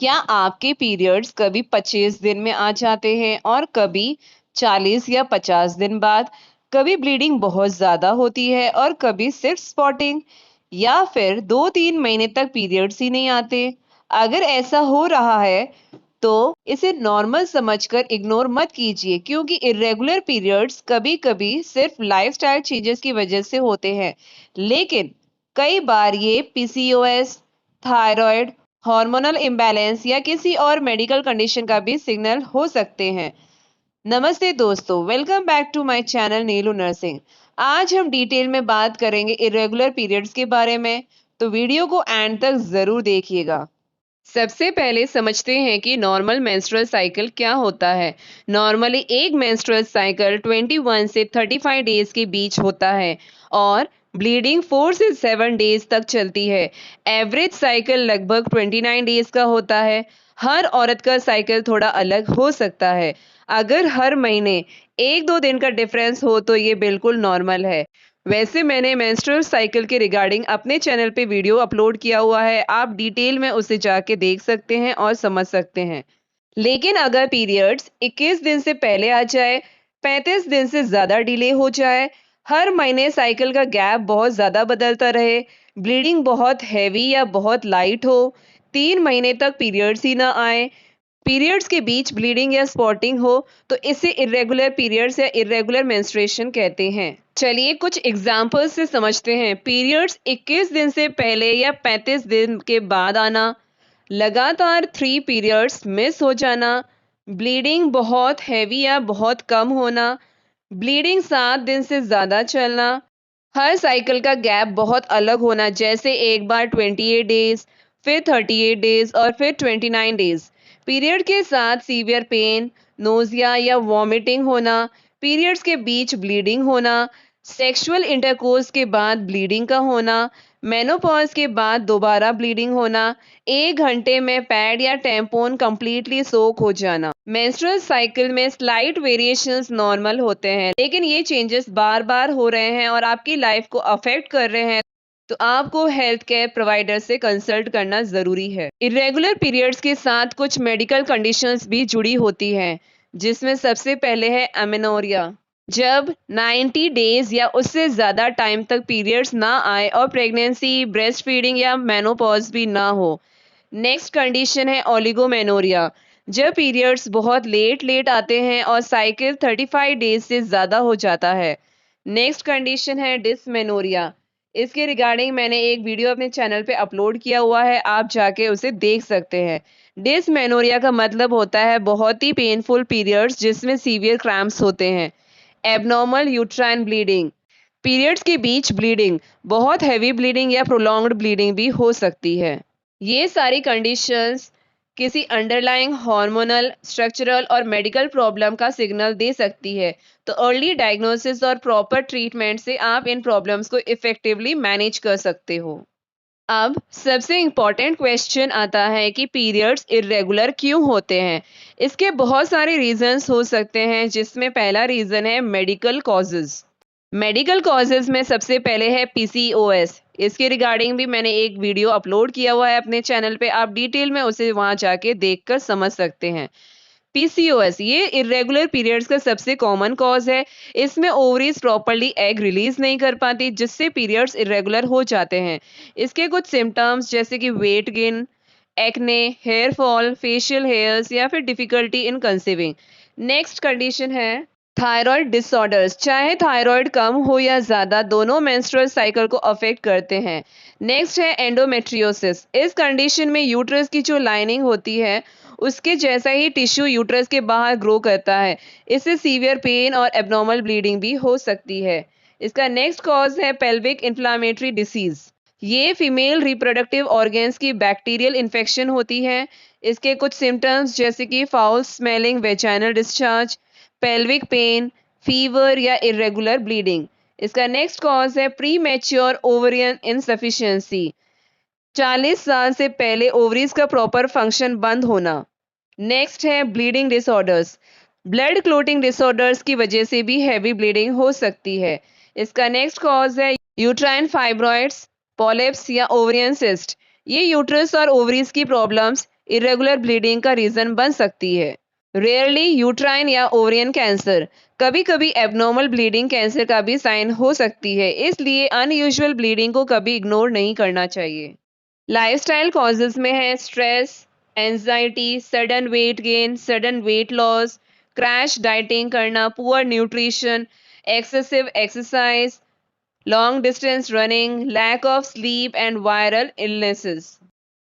क्या आपके पीरियड्स कभी 25 दिन में आ जाते हैं और कभी 40 या 50 दिन बाद? कभी ब्लीडिंग बहुत ज़्यादा होती है और कभी सिर्फ स्पॉटिंग, या फिर 2-3 महीने तक पीरियड्स ही नहीं आते? अगर ऐसा हो रहा है तो इसे नॉर्मल समझकर इग्नोर मत कीजिए, क्योंकि इर्रेगुलर पीरियड्स कभी-कभी सिर्फ लाइफस्टाइल चेंजेस की वजह से होते हैं, लेकिन कई बार ये पीसीओएस, थायराइड, हार्मोनल इम्बैलेंस या किसी और मेडिकल कंडीशन का भी सिग्नल हो सकते हैं। नमस्ते दोस्तों, welcome back to my channel Neelu nursing. आज हम डिटेल में बात करेंगे इरेगुलर पीरियड्स के बारे में, तो वीडियो को एंड तक जरूर देखिएगा। सबसे पहले समझते हैं कि नॉर्मल मेंस्ट्रुअल साइकिल क्या होता है। नॉर्मली एक मेंस्ट्रुअल साइकिल 21 से 35 डेज के बीच होता है और ब्लीडिंग 4 से 7 डेज तक चलती है। एवरेज साइकिल लगभग 29 डेज का होता है। हर औरत का साइकिल थोड़ा अलग हो सकता है। अगर हर महीने 1-2 दिन का डिफरेंस हो तो ये बिल्कुल नॉर्मल है। वैसे मैंने मेंस्ट्रुअल साइकिल के रिगार्डिंग अपने चैनल पे वीडियो अपलोड किया हुआ है, आप डिटेल में उसे जाके देख सकते हैं और समझ सकते हैं। लेकिन अगर पीरियड्स 21 दिन से पहले आ जाए, 35 दिन से ज़्यादा डिले हो जाए, हर महीने साइकिल का गैप बहुत ज़्यादा बदलता रहे, ब्लीडिंग बहुत हैवी या बहुत लाइट हो, 3 महीने तक पीरियड्स ही ना आए, पीरियड्स के बीच ब्लीडिंग या स्पॉटिंग हो, तो इसे इरेगुलर पीरियड्स या इरेगुलर मेंस्ट्रुएशन कहते हैं। चलिए कुछ एग्जाम्पल्स से समझते हैं। पीरियड्स 21 दिन से पहले या 35 दिन के बाद आना, लगातार 3 पीरियड्स मिस हो जाना, ब्लीडिंग बहुत हैवी या बहुत कम होना, ब्लीडिंग 7 दिन से ज़्यादा चलना, हर साइकिल का गैप बहुत अलग होना, जैसे एक बार 28 डेज, फिर 38 डेज और फिर 29 डेज। पीरियड के साथ सीवियर पेन, नोजिया या वॉमिटिंग होना, पीरियड्स के बीच ब्लीडिंग होना, सेक्सुअल इंटरकोर्स के बाद ब्लीडिंग का होना, मेनोपॉज के बाद दोबारा ब्लीडिंग होना, 1 घंटे में पैड या टैम्पोन कंप्लीटली सोक हो जाना। मेंस्ट्रुअल साइकिल में स्लाइट वेरिएशंस नॉर्मल होते हैं, लेकिन ये चेंजेस बार बार हो रहे हैं और आपकी लाइफ को अफेक्ट कर रहे हैं, तो आपको हेल्थ केयर प्रोवाइडर से कंसल्ट करना जरूरी है। इरेगुलर पीरियड्स के साथ कुछ मेडिकल कंडीशंस भी जुड़ी होती हैं, जिसमें सबसे पहले है अमेनोरिया। जब 90 डेज या उससे ज़्यादा टाइम तक पीरियड्स ना आए और प्रेगनेंसी, ब्रेस्ट फीडिंग या मेनोपॉज भी ना हो। नेक्स्ट कंडीशन है ओलिगोमेनोरिया। जब पीरियड्स बहुत लेट लेट आते हैं और साइकिल 35 डेज से ज़्यादा हो जाता है। नेक्स्ट कंडीशन है डिसमेनोरिया। इसके रिगार्डिंग मैंने एक वीडियो अपने चैनल पे अपलोड किया हुआ है, आप जाके उसे देख सकते हैं। डिसमेनोरिया का मतलब होता है बहुत ही पेनफुल पीरियड्स जिसमें सीवियर क्रैम्प्स होते हैं। एबनॉर्मल यूट्राइन ब्लीडिंग, पीरियड्स के बीच ब्लीडिंग, बहुत हैवी ब्लीडिंग या प्रोलॉन्ग्ड ब्लीडिंग भी हो सकती है। ये सारी कंडीशंस किसी अंडरलाइंग हार्मोनल, स्ट्रक्चरल और मेडिकल प्रॉब्लम का सिग्नल दे सकती है, तो अर्ली डायग्नोसिस और प्रॉपर ट्रीटमेंट से आप इन प्रॉब्लम्स को इफेक्टिवली मैनेज कर सकते हो। अब सबसे इम्पॉर्टेंट क्वेश्चन आता है कि पीरियड्स इरेगुलर क्यों होते हैं। इसके बहुत सारे रीजंस हो सकते हैं, जिसमें पहला रीजन है मेडिकल कॉजेज। मेडिकल कॉजेज में सबसे पहले है पीसीओएस। इसके रिगार्डिंग भी मैंने एक वीडियो अपलोड किया हुआ है अपने चैनल पे, आप डिटेल में उसे वहां जाके देखकर समझ सकते हैं। पीसीओएस ये इरेगुलर पीरियड्स का सबसे कॉमन कॉज है। इसमें ओवरीज प्रॉपरली एग रिलीज नहीं कर पाती, जिससे पीरियड्स इरेगुलर हो जाते हैं। इसके कुछ सिम्टम्स जैसे कि weight gain, acne, hair fall, facial hairs या फिर difficulty in conceiving. Next condition है थायराइड डिसऑर्डर्स। चाहे थायराइड कम हो या ज़्यादा, दोनों मेंस्ट्रुअल साइकिल को अफेक्ट करते हैं। नेक्स्ट है एंडोमेट्रियोसिस। इस कंडीशन में यूट्रस की जो लाइनिंग होती है, उसके जैसा ही टिश्यू यूट्रस के बाहर ग्रो करता है। इससे सीवियर पेन और एब्नॉर्मल ब्लीडिंग भी हो सकती है। इसका नेक्स्ट कॉज है पेल्विक इन्फ्लामेटरी डिसीज। ये फीमेल रिप्रोडक्टिव ऑर्गन्स की बैक्टीरियल इन्फेक्शन होती है। इसके कुछ सिम्टम्स जैसे कि foul smelling vaginal discharge, pelvic pain, fever या इरेगुलर ब्लीडिंग। इसका नेक्स्ट कॉज है प्री मैच्योर ओवरियन इनसफिशियंसी। 40 साल से पहले ओवरीज का प्रॉपर फंक्शन बंद होना। नेक्स्ट है bleeding disorders. Blood clotting disorders की वजह से भी हैवी ब्लीडिंग हो सकती है। इसका नेक्स्ट कॉज है यूट्राइन फाइब्रॉइड्स, पॉलिप्स या ओवरियन सिस्ट। ये यूट्रस और ओवरीज की प्रॉब्लम्स इरेगुलर ब्लीडिंग का रीजन बन सकती है। रेयरली यूट्राइन या ओवरियन कैंसर, कभी कभी एबनॉर्मल ब्लीडिंग कैंसर का भी साइन हो सकती है, इसलिए अनयूजुअल ब्लीडिंग को कभी इग्नोर नहीं करना चाहिए। लाइफस्टाइल कॉजेज में है stress, anxiety, sudden weight gain, sudden weight loss, crash dieting करना, poor nutrition, excessive exercise, long distance running, lack of sleep and viral illnesses.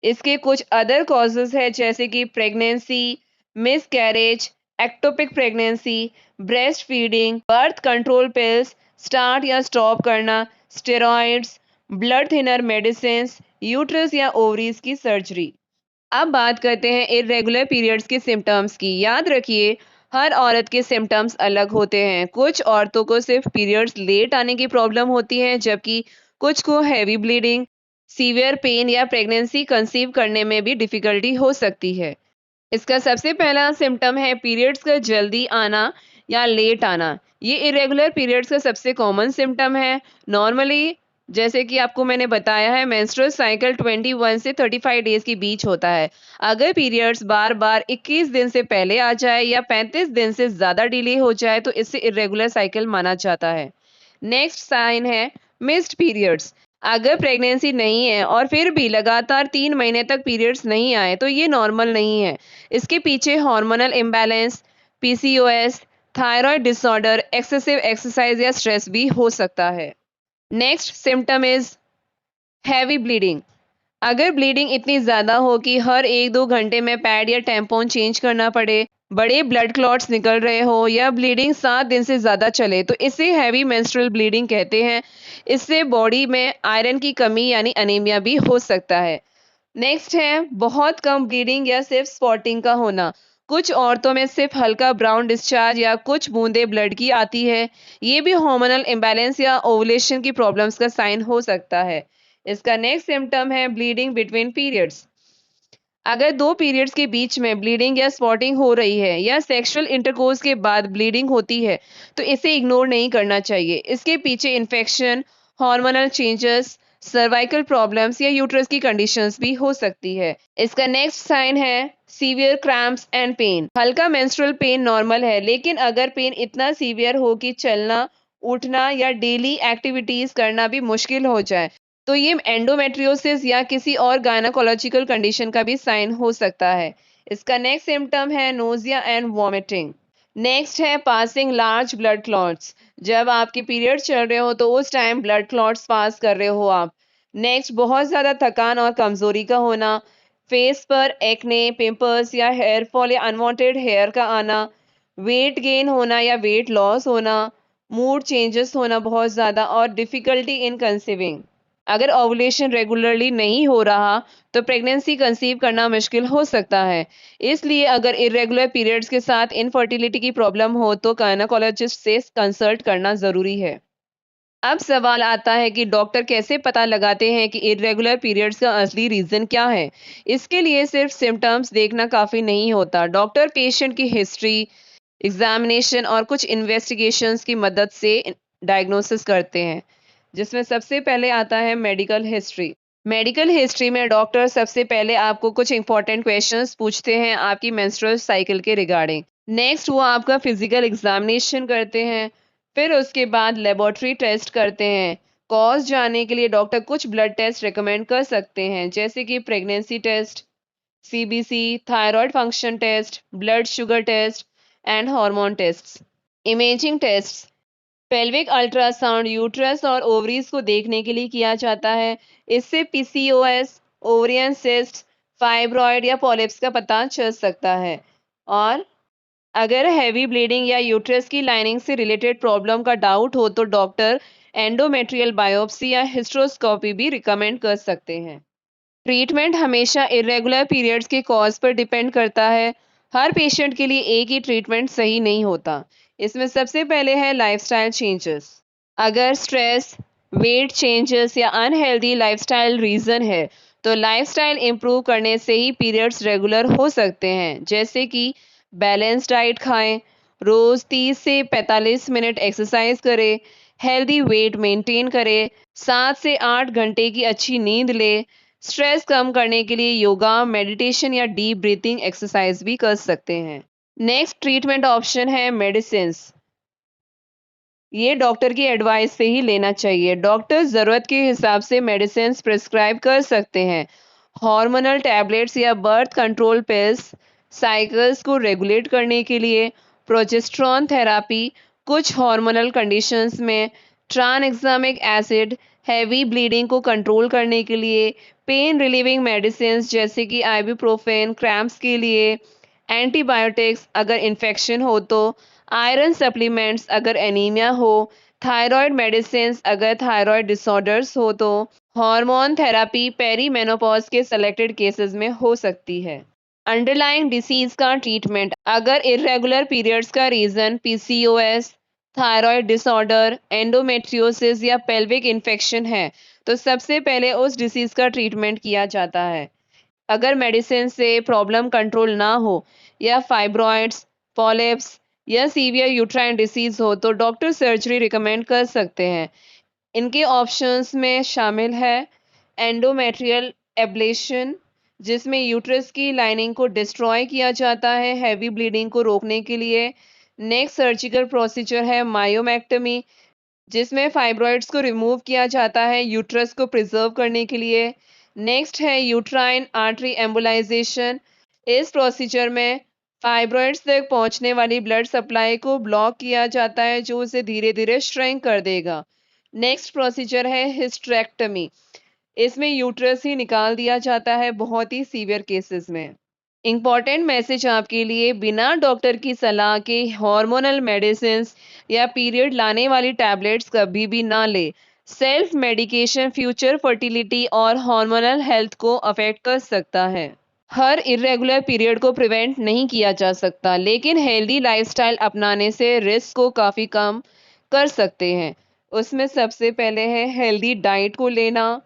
इसके कुछ अदर कॉजेज है जैसे कि pregnancy, miscarriage, ectopic pregnancy, breast feeding, birth control pills start या stop करना, steroids, blood thinner medicine, uterus या ovaries की सर्जरी। अब बात करते हैं इरेगुलर पीरियड्स के सिम्टम्स की। याद रखिए, हर औरत के सिम्टम्स अलग होते हैं। कुछ औरतों को सिर्फ पीरियड्स लेट आने की प्रॉब्लम होती है, जबकि कुछ को हैवी ब्लीडिंग, सीवियर पेन या प्रेगनेंसी कंसीव करने में भी डिफिकल्टी हो सकती है। इसका सबसे पहला सिम्टम है पीरियड्स का जल्दी आना या लेट आना। ये इरेगुलर पीरियड्स का सबसे कॉमन सिम्टम है। नॉर्मली, जैसे कि आपको मैंने बताया है, मेंस्ट्रुअल साइकिल 21 से 35 डेज के बीच होता है। अगर पीरियड्स बार बार 21 दिन से पहले आ जाए या 35 दिन से ज़्यादा डिले हो जाए तो इसे इरेगुलर साइकिल माना जाता है। नेक्स्ट साइन है मिस्ड पीरियड्स। अगर प्रेगनेंसी नहीं है और फिर भी लगातार 3 महीने तक पीरियड्स नहीं आए तो ये नॉर्मल नहीं है। इसके पीछे hormonal imbalance, PCOS, thyroid disorder, excessive exercise या स्ट्रेस भी हो सकता है। Next symptom is heavy bleeding. अगर ब्लीडिंग इतनी ज़्यादा हो कि हर 1-2 घंटे में पैड या टैम्पॉन चेंज करना पड़े, बड़े ब्लड क्लॉट्स निकल रहे हो या ब्लीडिंग 7 दिन से ज़्यादा चले तो इसे हैवी मेंस्ट्रुअल ब्लीडिंग कहते हैं। इससे बॉडी में आयरन की कमी यानी अनीमिया भी हो सकता है। नेक्स्ट है बहुत कम ब्लीडिंग या सिर्फ स्पॉटिंग का होना। कुछ औरतों में सिर्फ हल्का ब्राउन डिस्चार्ज या कुछ बूंदे ब्लड की आती है। ये भी हार्मोनल इम्बैलेंस या ओवुलेशन की प्रॉब्लम्स का साइन हो सकता है। इसका नेक्स्ट सिम्टम है ब्लीडिंग बिटवीन पीरियड्स। अगर 2 पीरियड्स के बीच में ब्लीडिंग या स्पॉटिंग हो रही है या सेक्सुअल इंटरकोर्स के बाद ब्लीडिंग होती है तो इसे इग्नोर नहीं करना चाहिए। इसके पीछे infection, hormonal changes, cervical problems या यूट्रस की कंडीशंस भी हो सकती है। इसका नेक्स्ट साइन है सीवियर क्रैम्प्स एंड पेन। हल्का मेंस्ट्रुअल पेन नॉर्मल है, लेकिन अगर पेन इतना सीवियर हो कि चलना, उठना या डेली एक्टिविटीज करना भी मुश्किल हो जाए तो ये एंडोमेट्रियोसिस या किसी और गायनाकोलॉजिकल कंडीशन का भी साइन हो सकता है। इसका नेक्स्ट सिम्टम है नोजिया एंड वॉमिटिंग। नेक्स्ट है पासिंग लार्ज ब्लड क्लॉट्स। जब आपके पीरियड चल रहे हो तो उस टाइम ब्लड क्लॉट्स पास कर रहे हो आप। नेक्स्ट बहुत ज़्यादा थकान और कमजोरी का होना, फेस पर एक्ने, पिंपल्स या हेयर फॉल या अनवांटेड हेयर का आना, वेट गेन होना या वेट लॉस होना, मूड चेंजेस होना बहुत ज़्यादा और डिफिकल्टी इन कंसीविंग। अगर ओवुलेशन रेगुलरली नहीं हो रहा तो प्रेगनेंसी कंसीव करना मुश्किल हो सकता है। इसलिए अगर इरेगुलर पीरियड्स के साथ इनफर्टिलिटी की प्रॉब्लम हो तो गायनेकोलॉजिस्ट से कंसल्ट करना ज़रूरी है। अब सवाल आता है कि डॉक्टर कैसे पता लगाते हैं कि इरेगुलर पीरियड्स का असली रीज़न क्या है। इसके लिए सिर्फ सिम्टम्स देखना काफ़ी नहीं होता। डॉक्टर पेशेंट की हिस्ट्री, एग्जामिनेशन और कुछ इन्वेस्टिगेशंस की मदद से डायग्नोसिस करते हैं, जिसमें सबसे पहले आता है मेडिकल हिस्ट्री। मेडिकल हिस्ट्री में डॉक्टर सबसे पहले आपको कुछ इंपॉर्टेंट क्वेश्चंस पूछते हैं आपकी मेंस्ट्रुअल साइकिल के रिगार्डिंग। नेक्स्ट वो आपका फिजिकल एग्जामिनेशन करते हैं, फिर उसके बाद लेबोरेटरी टेस्ट करते हैं। कॉज जानने के लिए डॉक्टर कुछ ब्लड टेस्ट रिकमेंड कर सकते हैं, जैसे कि pregnancy test, CBC, thyroid function test, blood sugar test and hormone test. Imaging test pelvic ultrasound uterus और ओवरीज को देखने के लिए किया जाता है। इससे पीसीओएस, ओवरियन सिस्ट, फाइब्रॉइड या पॉलिप्स का पता चल सकता है। और अगर हैवी ब्लीडिंग या यूट्रस की लाइनिंग से रिलेटेड प्रॉब्लम का डाउट हो तो डॉक्टर एंडोमेट्रियल बायोप्सी या हिस्ट्रोस्कोपी भी रिकमेंड कर सकते हैं। ट्रीटमेंट हमेशा इरेगुलर पीरियड्स के कॉज पर डिपेंड करता है। हर पेशेंट के लिए एक ही ट्रीटमेंट सही नहीं होता। इसमें सबसे पहले है लाइफस्टाइल चेंजेस। अगर स्ट्रेस, वेट चेंजेस या अनहेल्दी लाइफस्टाइल रीज़न है तो लाइफस्टाइल इम्प्रूव करने से ही पीरियड्स रेगुलर हो सकते हैं, जैसे कि बैलेंस डाइट खाएं, रोज़ 30 से 45 मिनट एक्सरसाइज करें, हेल्दी वेट मेंटेन करें, 7 से 8 घंटे की अच्छी नींद लें, स्ट्रेस कम करने के लिए योगा, मेडिटेशन या डीप ब्रीथिंग एक्सरसाइज भी कर सकते हैं। नेक्स्ट ट्रीटमेंट ऑप्शन है मेडिसिन। ये डॉक्टर की एडवाइस से ही लेना चाहिए। डॉक्टर ज़रूरत के हिसाब से मेडिसिन प्रिस्क्राइब कर सकते हैं। हार्मोनल टैबलेट्स या बर्थ कंट्रोल पिल्स साइकिल्स को रेगुलेट करने के लिए, प्रोजेस्टेरॉन थेरेपी कुछ हार्मोनल कंडीशंस में, ट्रांएग्जामिक एसिड हैवी ब्लीडिंग को कंट्रोल करने के लिए, पेन रिलीविंग मेडिसिन जैसे कि आइबुप्रोफेन क्रैम्प्स के लिए, एंटीबायोटिक्स अगर इन्फेक्शन हो तो, आयरन सप्लीमेंट्स अगर एनीमिया हो, थायराइड मेडिसिन अगर थायराइड डिसऑर्डर्स हो तो, हार्मोन थेरेपी पेरीमेनोपॉज के सेलेक्टेड केसेस में हो सकती है। अंडरलाइंग डिसीज का ट्रीटमेंट अगर इरेगुलर पीरियड्स का reason PCOS, thyroid disorder, endometriosis या पेल्विक इन्फेक्शन है तो सबसे पहले उस डिसीज का ट्रीटमेंट किया जाता है। अगर मेडिसिन से प्रॉब्लम कंट्रोल ना हो या फाइब्रॉइड्स, पॉलिप्स या सीवियर यूट्राइन डिसीज हो तो डॉक्टर सर्जरी रिकमेंड कर सकते हैं। इनके ऑप्शंस में शामिल है एंडोमेट्रियल एब्लेशन जिसमें यूट्रस की लाइनिंग को डिस्ट्रॉय किया जाता है हैवी ब्लीडिंग को रोकने के लिए। नेक्स्ट सर्जिकल प्रोसीजर है मायोमेक्टमी जिसमें फाइब्रॉइड्स को रिमूव किया जाता है यूट्रस को प्रिजर्व करने के लिए। नेक्स्ट है यूट्राइन आर्टरी एम्बोलाइजेशन। इस प्रोसीजर में फाइब्रॉइड्स तक पहुंचने वाली ब्लड सप्लाई को ब्लॉक किया जाता है जो उसे धीरे धीरे श्रिंक कर देगा। नेक्स्ट प्रोसीजर है हिस्टेरेक्टमी। इसमें यूट्रस ही निकाल दिया जाता है बहुत ही सीवियर केसेस में। इम्पॉर्टेंट मैसेज आपके लिए, बिना डॉक्टर की सलाह के हार्मोनल मेडिसिन या पीरियड लाने वाली टैबलेट्स कभी भी ना ले। सेल्फ मेडिकेशन फ्यूचर फर्टिलिटी और हार्मोनल हेल्थ को अफेक्ट कर सकता है। हर इरेगुलर पीरियड को प्रिवेंट नहीं किया जा सकता लेकिन हेल्दी लाइफस्टाइल अपनाने से रिस्क को काफ़ी कम कर सकते हैं। उसमें सबसे पहले है हेल्दी डाइट को लेना,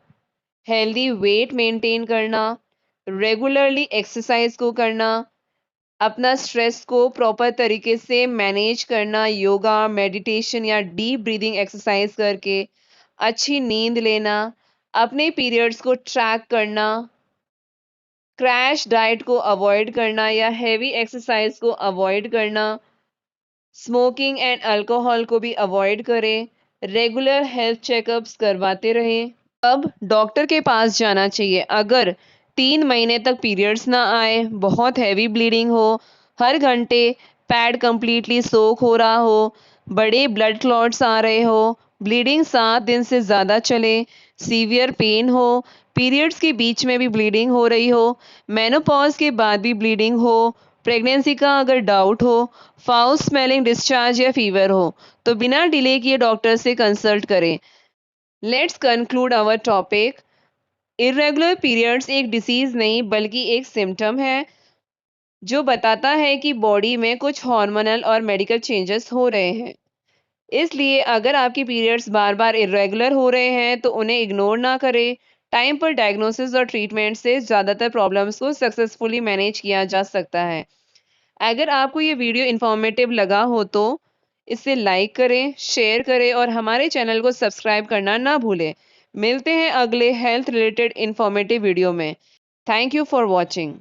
हेल्दी वेट मेंटेन करना, रेगुलरली एक्सरसाइज को करना, अपना स्ट्रेस को प्रॉपर तरीके से मैनेज करना, योगा, मेडिटेशन या डीप ब्रीदिंग एक्सरसाइज करके, अच्छी नींद लेना, अपने पीरियड्स को ट्रैक करना, क्रैश डाइट को अवॉइड करना या हैवी एक्सरसाइज को अवॉइड करना, स्मोकिंग एंड अल्कोहल को भी अवॉइड करें, रेगुलर हेल्थ चेकअप्स करवाते रहें। अब डॉक्टर के पास जाना चाहिए अगर 3 महीने तक पीरियड्स ना आए, बहुत हैवी ब्लीडिंग हो, हर घंटे पैड कंप्लीटली सोक हो रहा हो, बड़े ब्लड क्लॉट्स आ रहे हो, ब्लीडिंग 7 दिन से ज़्यादा चले, सीवियर पेन हो, पीरियड्स के बीच में भी ब्लीडिंग हो रही हो, मेनोपॉज के बाद भी ब्लीडिंग हो, प्रेगनेंसी का अगर डाउट हो, फाउल स्मेलिंग डिस्चार्ज या फीवर हो तो बिना डिले किए डॉक्टर से कंसल्ट करें। Let's conclude our topic. Irregular periods एक डिसीज नहीं बल्कि एक सिम्टम है जो बताता है कि बॉडी में कुछ हार्मोनल और मेडिकल चेंजेस हो रहे हैं। इसलिए अगर आपकी पीरियड्स बार बार इरेगुलर हो रहे हैं तो उन्हें इग्नोर ना करें। टाइम पर डायग्नोसिस और ट्रीटमेंट से ज़्यादातर प्रॉब्लम्स को सक्सेसफुली मैनेज किया जा सकता है। अगर आपको ये वीडियो इन्फॉर्मेटिव लगा हो तो इसे लाइक करें, शेयर करें और हमारे चैनल को सब्सक्राइब करना ना भूलें। मिलते हैं अगले हेल्थ रिलेटेड इन्फॉर्मेटिव वीडियो में। Thank you for watching.